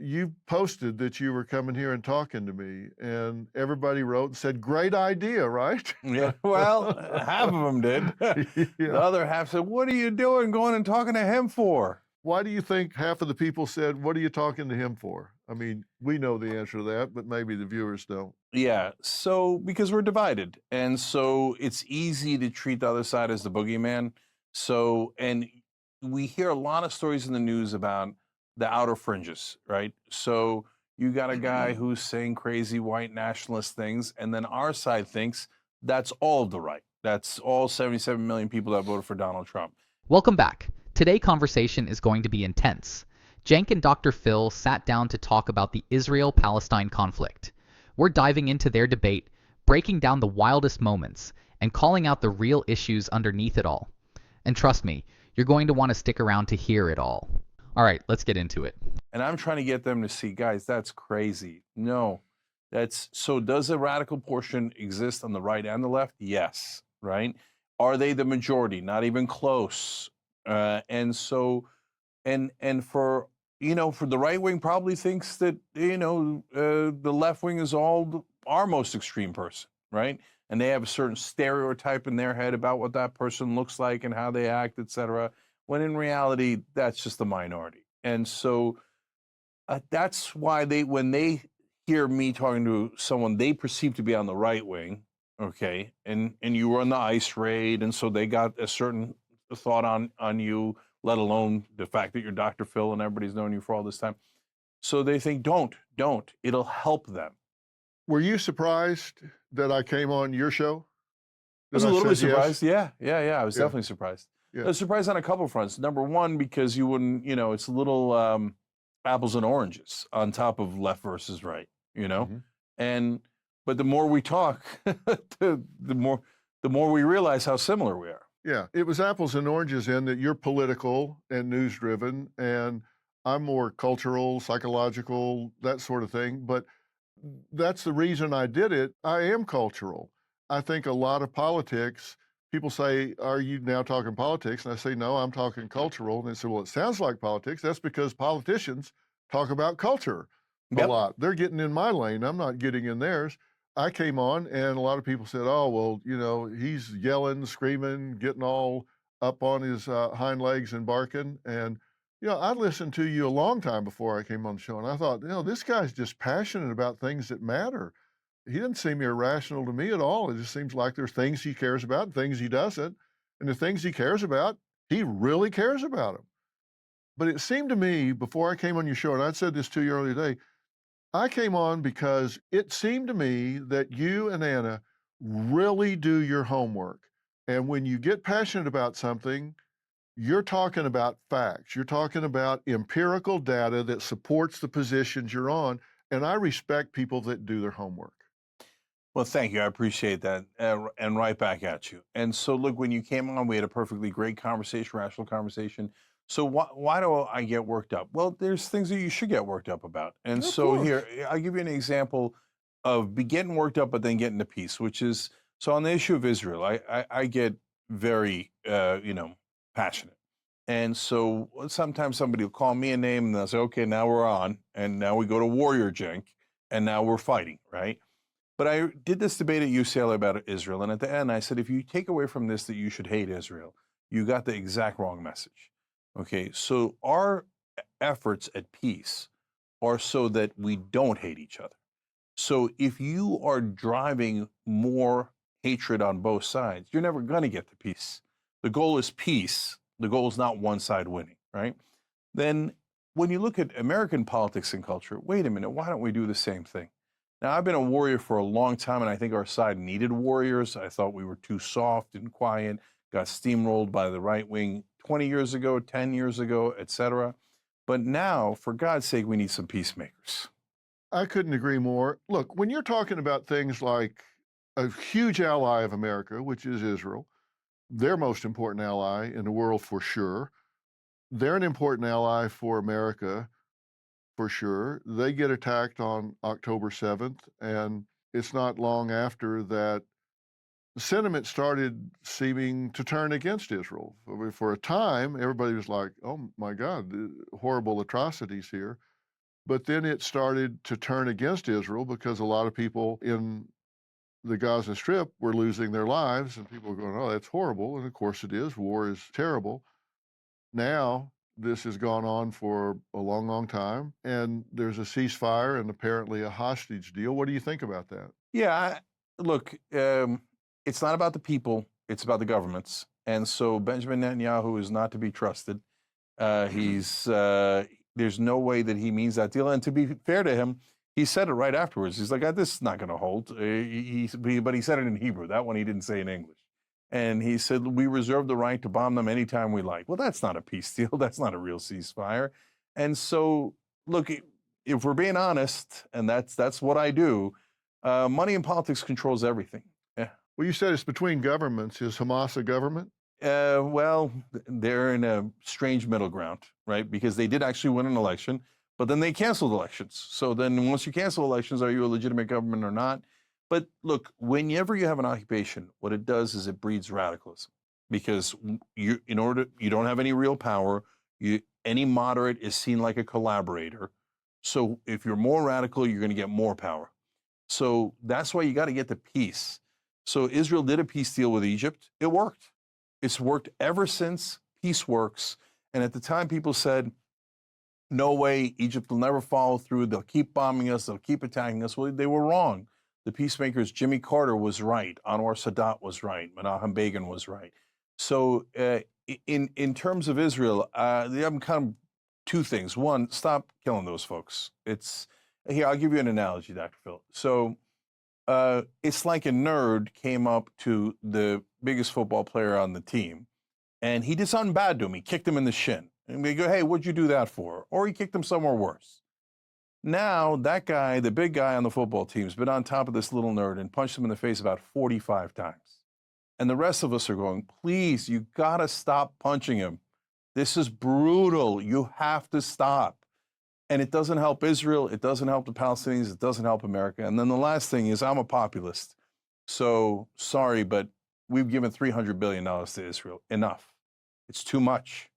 you posted that you were coming here and talking to me, and everybody wrote and said, "Great idea," right? Yeah, well, half of them did. The Yeah. other half said, "What are you doing going and talking to him for?" Why do you think half of the people said, "What are you talking to him for?" I mean, we know the answer to that, but maybe the viewers don't. Yeah, so because we're divided, and so it's easy to treat the other side as the boogeyman. So, and we hear a lot of stories in the news about the outer fringes, right? So you got a guy who's saying crazy white nationalist things, and then our side thinks that's all of the right. That's all 77 million people that voted for Donald Trump. Welcome back. Today's conversation is going to be intense. Cenk and Dr. Phil sat down to talk about the Israel-Palestine conflict. We're diving into their debate, breaking down the wildest moments, and calling out the real issues underneath it all. And trust me, you're going to want to stick around to hear it all. All right, let's get into it. And I'm trying to get them to see, guys, that's crazy. No, that's so. Does a radical portion exist on the right and the left? Yes, right. Are they the majority? Not even close. And so, and for for the right wing probably thinks that the left wing is our most extreme person, right? And they have a certain stereotype in their head about what that person looks like and how they act, etc. When in reality, that's just the minority. And so that's why when they hear me talking to someone they perceive to be on the right wing, okay, and you were on the ICE raid, and so they got a certain thought on you, let alone the fact that you're Dr. Phil and everybody's known you for all this time. So they think, don't, it'll help them. Were you surprised that I came on your show? I was a little bit surprised. Yeah. I was Yeah. definitely surprised. Yeah. I was surprised on a couple fronts. Number one, because you wouldn't, it's a little apples and oranges on top of left versus right, Mhm. but the more we talk, the more we realize how similar we are. Yeah, it was apples and oranges in that you're political and news driven, and I'm more cultural, psychological, that sort of thing. But that's the reason I did it. I am cultural. I think a lot of politics, people say, "Are you now talking politics?" And I say, "No, I'm talking cultural." And they say, "Well, it sounds like politics." That's because politicians talk about culture a Yep. lot. They're getting in my lane. I'm not getting in theirs. I came on and a lot of people said, "Oh, well, he's yelling, screaming, getting all up on his hind legs and barking." And, I listened to you a long time before I came on the show. And I thought, this guy's just passionate about things that matter. He doesn't seem irrational to me at all. It just seems like there's things he cares about and things he doesn't. And the things he cares about, he really cares about them. But it seemed to me before I came on your show, and I said this to you earlier today, I came on because it seemed to me that you and Anna really do your homework. And when you get passionate about something, you're talking about facts. You're talking about empirical data that supports the positions you're on. And I respect people that do their homework. Well, thank you. I appreciate that. And right back at you. And so, look, when you came on, we had a perfectly great conversation, rational conversation. So, why do I get worked up? Well, there's things that you should get worked up about. And Of so, course. here, I'll give you an example of getting worked up, but then getting to peace, which is so on the issue of Israel, I get very, passionate. And so sometimes somebody will call me a name and they'll say, okay, now we're on. And now we go to Warrior Jenk and now we're fighting, right? But I did this debate at UCLA about Israel, and at the end, I said, if you take away from this that you should hate Israel, you got the exact wrong message. Okay, so our efforts at peace are so that we don't hate each other. So if you are driving more hatred on both sides, you're never going to get to peace. The goal is peace. The goal is not one side winning, right? Then when you look at American politics and culture, wait a minute, why don't we do the same thing? Now, I've been a warrior for a long time, and I think our side needed warriors. I thought we were too soft and quiet, got steamrolled by the right wing 20 years ago, 10 years ago, etc. But now, for God's sake, we need some peacemakers. I couldn't agree more. Look, when you're talking about things like a huge ally of America, which is Israel, their most important ally in the world for sure, they're an important ally for America for sure. They get attacked on October 7th, and it's not long after that sentiment started seeming to turn against Israel. For a time, everybody was like, oh my God, horrible atrocities here. But then it started to turn against Israel because a lot of people in the Gaza Strip were losing their lives, and people were going, oh, that's horrible. And of course it is. War is terrible. Now, this has gone on for a long, long time, and there's a ceasefire and apparently a hostage deal. What do you think about that? Yeah, look, it's not about the people, it's about the governments. And so Benjamin Netanyahu is not to be trusted. There's no way that he means that deal. And to be fair to him, he said it right afterwards. He's like, this is not going to hold. But he said it in Hebrew. That one he didn't say in English. And he said, we reserve the right to bomb them anytime we like. Well, that's not a peace deal. That's not a real ceasefire. And so, look, if we're being honest, and that's what I do, money in politics controls everything. Yeah. Well, you said it's between governments. Is Hamas a government? Well, they're in a strange middle ground, right? Because they did actually win an election, but then they canceled elections. So then once you cancel elections, are you a legitimate government or not? But look, whenever you have an occupation, what it does is it breeds radicalism, because you don't have any real power. Any moderate is seen like a collaborator. So if you're more radical, you're going to get more power. So that's why you got to get to peace. So Israel did a peace deal with Egypt. It worked. It's worked ever since. Peace works. And at the time, people said, no way, Egypt will never follow through. They'll keep bombing us. They'll keep attacking us. Well, they were wrong. The peacemakers, Jimmy Carter was right. Anwar Sadat was right. Menachem Begin was right. So in terms of Israel, I'm kind of two things. One, stop killing those folks. Here, I'll give you an analogy, Dr. Phil. So it's like a nerd came up to the biggest football player on the team, and he did something bad to him. He kicked him in the shin. And we go, hey, what'd you do that for? Or he kicked him somewhere worse. Now, that guy, the big guy on the football team, has been on top of this little nerd and punched him in the face about 45 times. And the rest of us are going, please, you got to stop punching him. This is brutal. You have to stop. And it doesn't help Israel. It doesn't help the Palestinians. It doesn't help America. And then the last thing is, I'm a populist. So sorry, but we've given $300 billion to Israel. Enough. It's too much.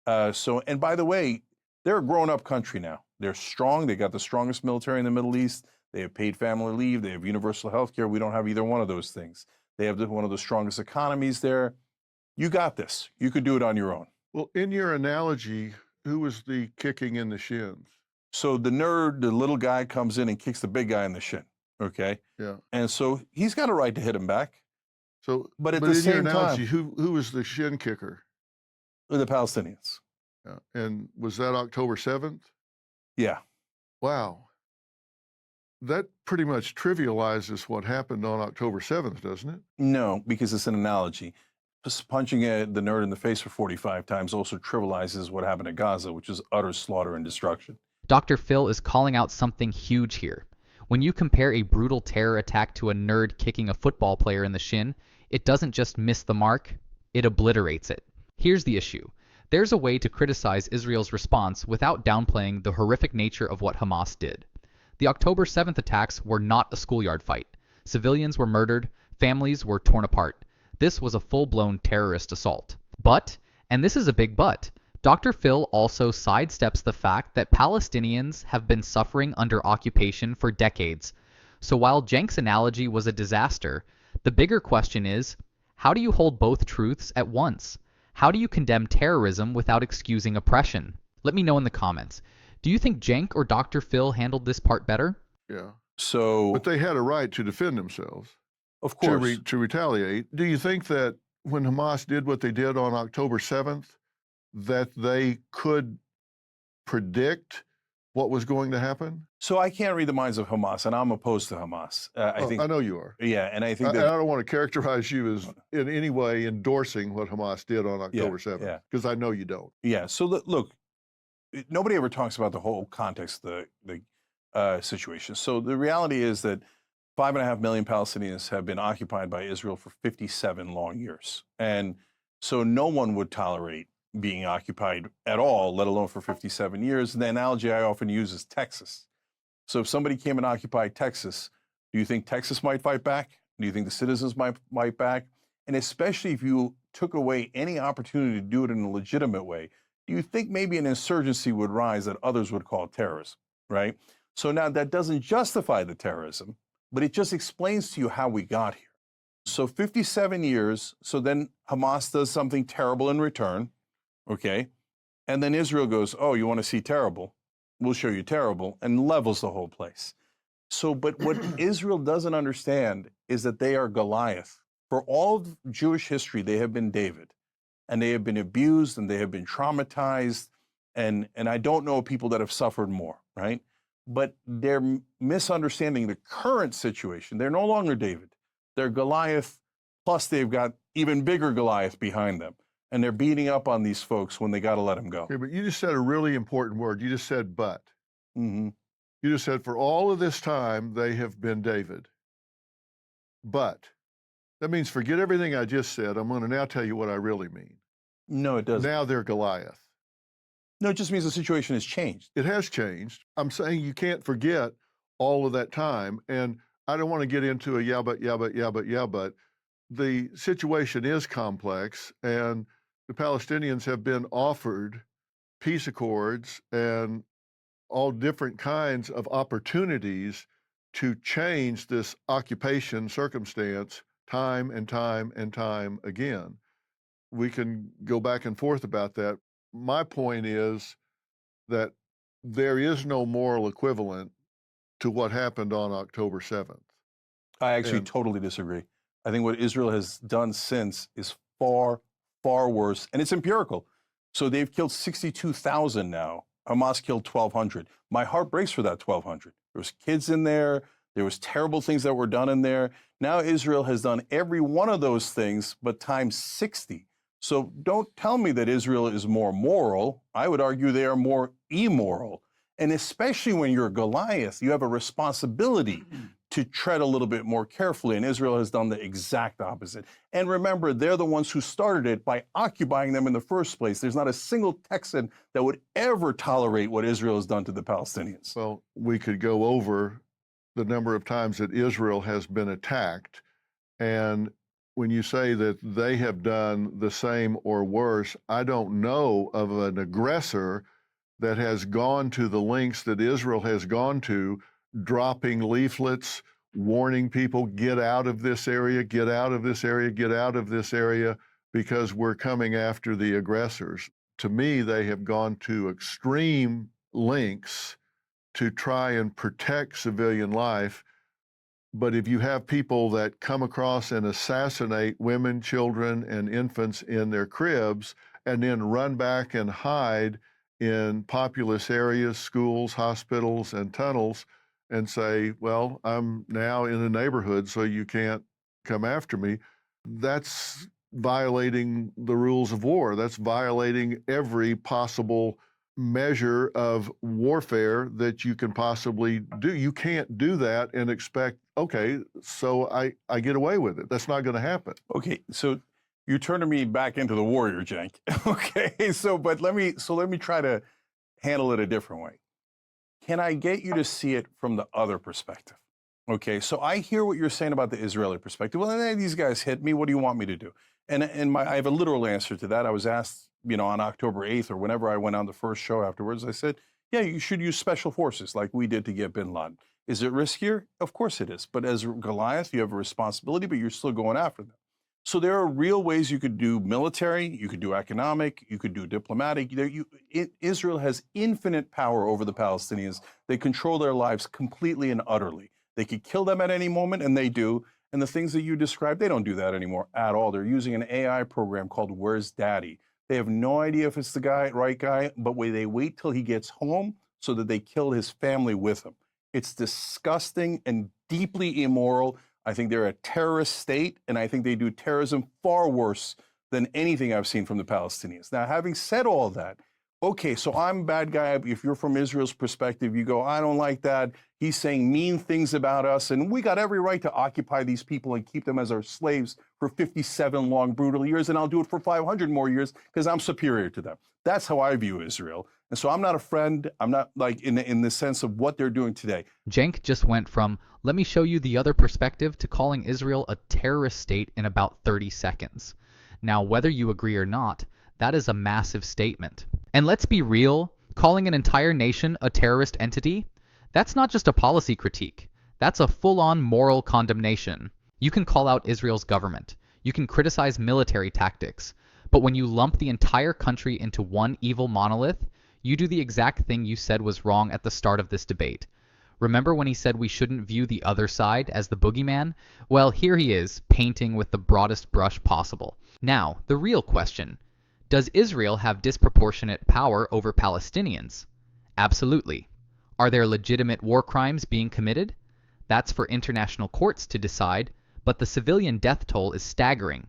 And by the way, they're a grown-up country now. They're strong. They got the strongest military in the Middle East. They have paid family leave. They have universal health care. We don't have either one of those things. They have one of the strongest economies there. You got this. You could do it on your own. Well, in your analogy, who was the kicking in the shins? So the nerd, the little guy, comes in and kicks the big guy in the shin. Okay. Yeah. And so he's got a right to hit him back. So, but at the same time, who was the shin kicker? The Palestinians. Yeah. And was that October 7th? Yeah. Wow. That pretty much trivializes what happened on October 7th, doesn't it? No, because it's an analogy. Just punching the nerd in the face for 45 times also trivializes what happened at Gaza, which is utter slaughter and destruction. Dr. Phil is calling out something huge here. When you compare a brutal terror attack to a nerd kicking a football player in the shin, it doesn't just miss the mark, it obliterates it. Here's the issue. There's a way to criticize Israel's response without downplaying the horrific nature of what Hamas did. The October 7th attacks were not a schoolyard fight. Civilians were murdered, families were torn apart. This was a full-blown terrorist assault. But, and this is a big but, Dr. Phil also sidesteps the fact that Palestinians have been suffering under occupation for decades. So while Cenk's analogy was a disaster, the bigger question is, how do you hold both truths at once? How do you condemn terrorism without excusing oppression? Let me know in the comments. Do you think Cenk or Dr. Phil handled this part better? Yeah. So, but they had a right to defend themselves. Of course. To retaliate. Do you think that when Hamas did what they did on October 7th, that they could predict what was going to happen? So I can't read the minds of Hamas, and I'm opposed to Hamas. I know you are. Yeah, and I think I don't want to characterize you as in any way endorsing what Hamas did on October 7th, because I know you don't. Yeah, so look, nobody ever talks about the whole context of the situation. So the reality is that 5.5 million Palestinians have been occupied by Israel for 57 long years. And so no one would tolerate being occupied at all, let alone for 57 years. And the analogy I often use is Texas. So if somebody came and occupied Texas, do you think Texas might fight back? Do you think the citizens might fight back? And especially if you took away any opportunity to do it in a legitimate way, do you think maybe an insurgency would rise that others would call terrorism? right? So now that doesn't justify the terrorism, but it just explains to you how we got here. So 57 years, so then Hamas does something terrible in return, okay? And then Israel goes, oh, you want to see terrible? We'll show you terrible, and levels the whole place. So, but what Israel doesn't understand is that they are Goliath. For all of Jewish history, they have been David, and they have been abused, and they have been traumatized, and I don't know people that have suffered more, right? But they're misunderstanding the current situation. They're no longer David. They're Goliath, plus they've got even bigger Goliath behind them. And they're beating up on these folks when they got to let them go. Okay, but you just said a really important word. You just said but. Mm-hmm. You just said for all of this time, they have been David. But that means forget everything I just said. I'm going to now tell you what I really mean. No, it doesn't. Now they're Goliath. No, it just means the situation has changed. It has changed. I'm saying you can't forget all of that time. And I don't want to get into a yeah, but. The situation is complex, and the Palestinians have been offered peace accords and all different kinds of opportunities to change this occupation circumstance time and time and time again. We can go back and forth about that. My point is that there is no moral equivalent to what happened on October 7th. I actually totally disagree. I think what Israel has done since is far, far worse, and it's empirical. So they've killed 62,000 now. Hamas killed 1,200. My heart breaks for that 1,200. There was kids in there. There was terrible things that were done in there. Now Israel has done every one of those things, but times 60. So don't tell me that Israel is more moral. I would argue they are more immoral. And especially when you're Goliath, you have a responsibility to tread a little bit more carefully. And Israel has done the exact opposite. And remember, they're the ones who started it by occupying them in the first place. There's not a single Texan that would ever tolerate what Israel has done to the Palestinians. Well, we could go over the number of times that Israel has been attacked. And when you say that they have done the same or worse, I don't know of an aggressor that has gone to the lengths that Israel has gone to, dropping leaflets, warning people, get out of this area, get out of this area, get out of this area, because we're coming after the aggressors. To me, they have gone to extreme lengths to try and protect civilian life. But if you have people that come across and assassinate women, children, and infants in their cribs, and then run back and hide in populous areas, schools, hospitals, and tunnels, and say, well, I'm now in a neighborhood, so you can't come after me, that's violating the rules of war. That's violating every possible measure of warfare that you can possibly do. You can't do that and expect, okay, so I get away with it. That's not going to happen. Okay, so you're turning me back into the warrior, Cenk. Okay, but let me try to handle it a different way. Can I get you to see it from the other perspective? Okay, so I hear what you're saying about the Israeli perspective. Well, these guys hit me. What do you want me to do? And I have a literal answer to that. I was asked, on October 8th or whenever I went on the first show afterwards, I said, yeah, you should use special forces like we did to get bin Laden. Is it riskier? Of course it is. But as Goliath, you have a responsibility, but you're still going after them. So there are real ways you could do military, you could do economic, you could do diplomatic. Israel has infinite power over the Palestinians. They control their lives completely and utterly. They could kill them at any moment, and they do. And the things that you described, they don't do that anymore at all. They're using an AI program called Where's Daddy? They have no idea if it's the right guy, but they wait till he gets home so that they kill his family with him. It's disgusting and deeply immoral. I think they're a terrorist state, and I think they do terrorism far worse than anything I've seen from the Palestinians. Now, having said all that, okay, so I'm a bad guy. If you're from Israel's perspective, you go, I don't like that. He's saying mean things about us, and we got every right to occupy these people and keep them as our slaves for 57 long, brutal years, and I'll do it for 500 more years because I'm superior to them. That's how I view Israel. And so I'm not a friend. I'm not like in the sense of what they're doing today. Cenk just went from, let me show you the other perspective, to calling Israel a terrorist state in about 30 seconds. Now, whether you agree or not, that is a massive statement. And let's be real, calling an entire nation a terrorist entity, That's not just a policy critique. That's a full-on moral condemnation. You can call out Israel's government. You can criticize military tactics. But when you lump the entire country into one evil monolith, you do the exact thing you said was wrong at the start of this debate. Remember when he said we shouldn't view the other side as the boogeyman? Well, here he is, painting with the broadest brush possible. Now, the real question. Does Israel have disproportionate power over Palestinians? Absolutely. Are there legitimate war crimes being committed? That's for international courts to decide, but the civilian death toll is staggering.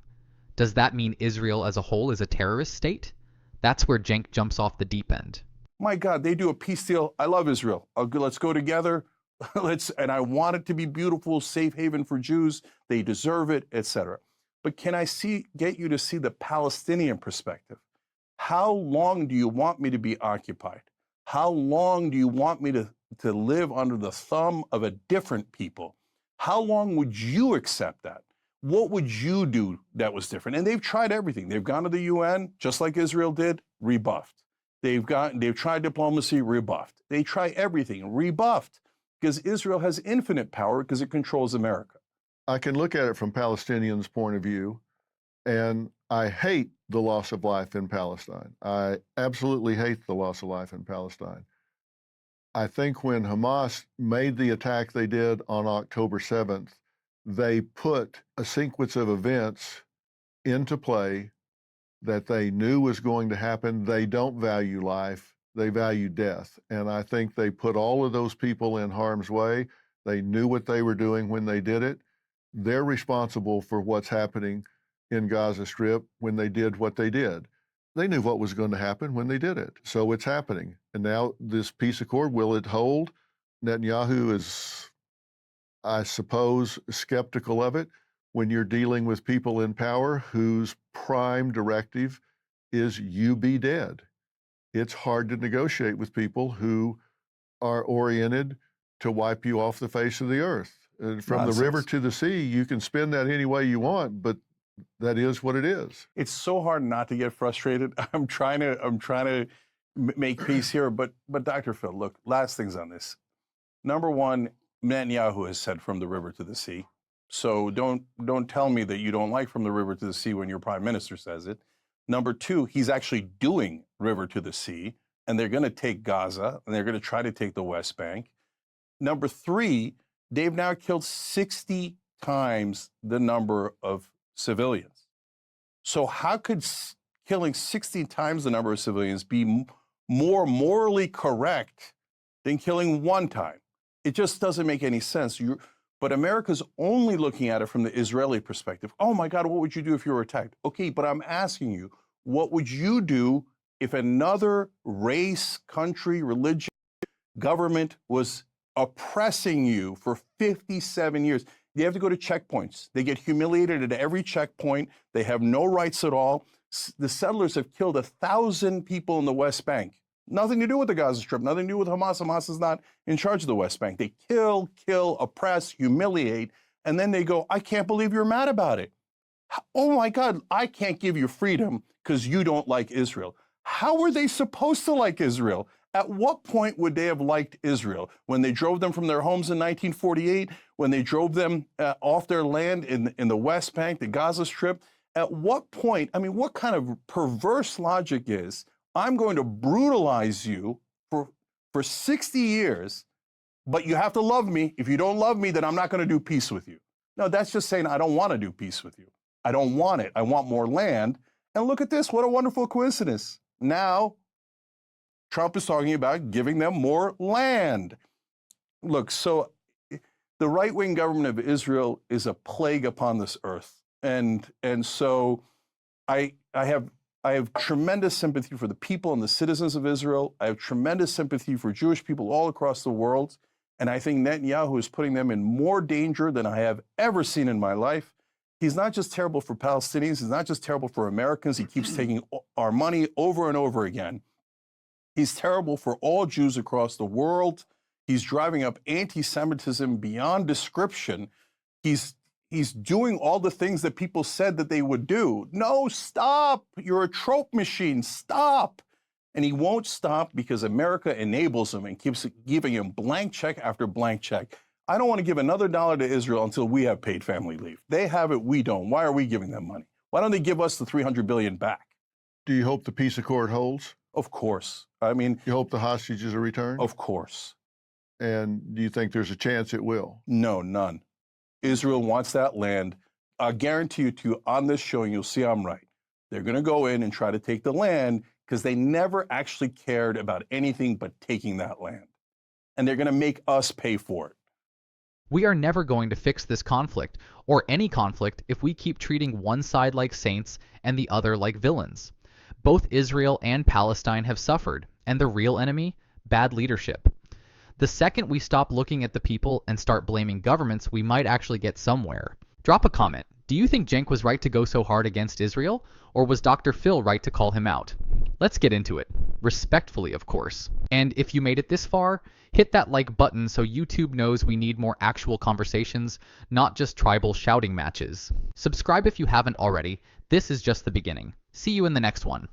Does that mean Israel as a whole is a terrorist state? That's where Cenk jumps off the deep end. My God, they do a peace deal. I love Israel. Let's go together. And I want it to be beautiful, safe haven for Jews. They deserve it, etc. But can I get you to see the Palestinian perspective? How long do you want me to be occupied? How long do you want me to live under the thumb of a different people? How long would you accept that? What would you do that was different? And they've tried everything. They've gone to the UN, just like Israel did, rebuffed. They've tried diplomacy, rebuffed. They try everything, rebuffed, because Israel has infinite power because it controls America. I can look at it from Palestinians' point of view, and I hate the loss of life in Palestine. I absolutely hate the loss of life in Palestine. I think when Hamas made the attack they did on October 7th, they put a sequence of events into play that they knew was going to happen. They don't value life, they value death. And I think they put all of those people in harm's way. They knew what they were doing when they did it. They're responsible for what's happening in Gaza Strip when they did what they did. They knew what was going to happen when they did it. So it's happening. And now this peace accord, will it hold? Netanyahu is, I suppose, skeptical of it. When you're dealing with people in power whose prime directive is you be dead. It's hard to negotiate with people who are oriented to wipe you off the face of the earth. From the river to the sea, you can spin that any way you want, but that is what it is. It's so hard not to get frustrated. I'm trying to make peace here, but Dr. Phil, look, last things on this. Number one, Netanyahu has said from the river to the sea. So don't tell me that you don't like from the river to the sea when your prime minister says it. Number two, he's actually doing river to the sea, and they're going to take Gaza, and they're going to try to take the West Bank. Number three, they've now killed 60 times the number of civilians. So how could killing 60 times the number of civilians be more morally correct than killing one time? It just doesn't make any sense. But America's only looking at it from the Israeli perspective. Oh my God, what would you do if you were attacked? Okay, but I'm asking you, what would you do if another race, country, religion, government was oppressing you for 57 years? They have to go to checkpoints. They get humiliated at every checkpoint. They have no rights at all. The settlers have killed 1,000 people in the West Bank. Nothing to do with the Gaza Strip, nothing to do with Hamas. Hamas is not in charge of the West Bank. They kill, oppress, humiliate, and then they go, I can't believe you're mad about it. Oh my God, I can't give you freedom because you don't like Israel. How were they supposed to like Israel? At what point would they have liked Israel? When they drove them from their homes in 1948? When they drove them off their land in the West Bank, the Gaza Strip? At what point, I mean, what kind of perverse logic is, I'm going to brutalize you for 60 years, but you have to love me. If you don't love me, then I'm not going to do peace with you. No, that's just saying I don't want to do peace with you. I don't want it. I want more land. And look at this. What a wonderful coincidence. Now, Trump is talking about giving them more land. Look, so the right-wing government of Israel is a plague upon this earth. And so I have tremendous sympathy for the people and the citizens of Israel. I have tremendous sympathy for Jewish people all across the world. And I think Netanyahu is putting them in more danger than I have ever seen in my life. He's not just terrible for Palestinians. He's not just terrible for Americans. He keeps taking our money over and over again. He's terrible for all Jews across the world. He's driving up anti-Semitism beyond description. He's doing all the things that people said that they would do. No, stop. You're a trope machine. Stop. And he won't stop because America enables him and keeps giving him blank check after blank check. I don't want to give another dollar to Israel until we have paid family leave. They have it, we don't. Why are we giving them money? Why don't they give us the $300 billion back? Do you hope the peace accord holds? Of course. I mean, You hope the hostages are returned? of course. And do you think there's a chance it will? No, none. Israel wants that land. I guarantee you to you on this show, and you'll see I'm right. They're going to go in and try to take the land because they never actually cared about anything but taking that land. And they're going to make us pay for it. We are never going to fix this conflict, or any conflict, if we keep treating one side like saints and the other like villains. Both Israel and Palestine have suffered, and the real enemy? Bad leadership. The second we stop looking at the people and start blaming governments, we might actually get somewhere. Drop a comment. Do you think Cenk was right to go so hard against Israel, or was Dr. Phil right to call him out? Let's get into it. Respectfully, of course. And if you made it this far, hit that like button so YouTube knows we need more actual conversations, not just tribal shouting matches. Subscribe if you haven't already. This is just the beginning. See you in the next one.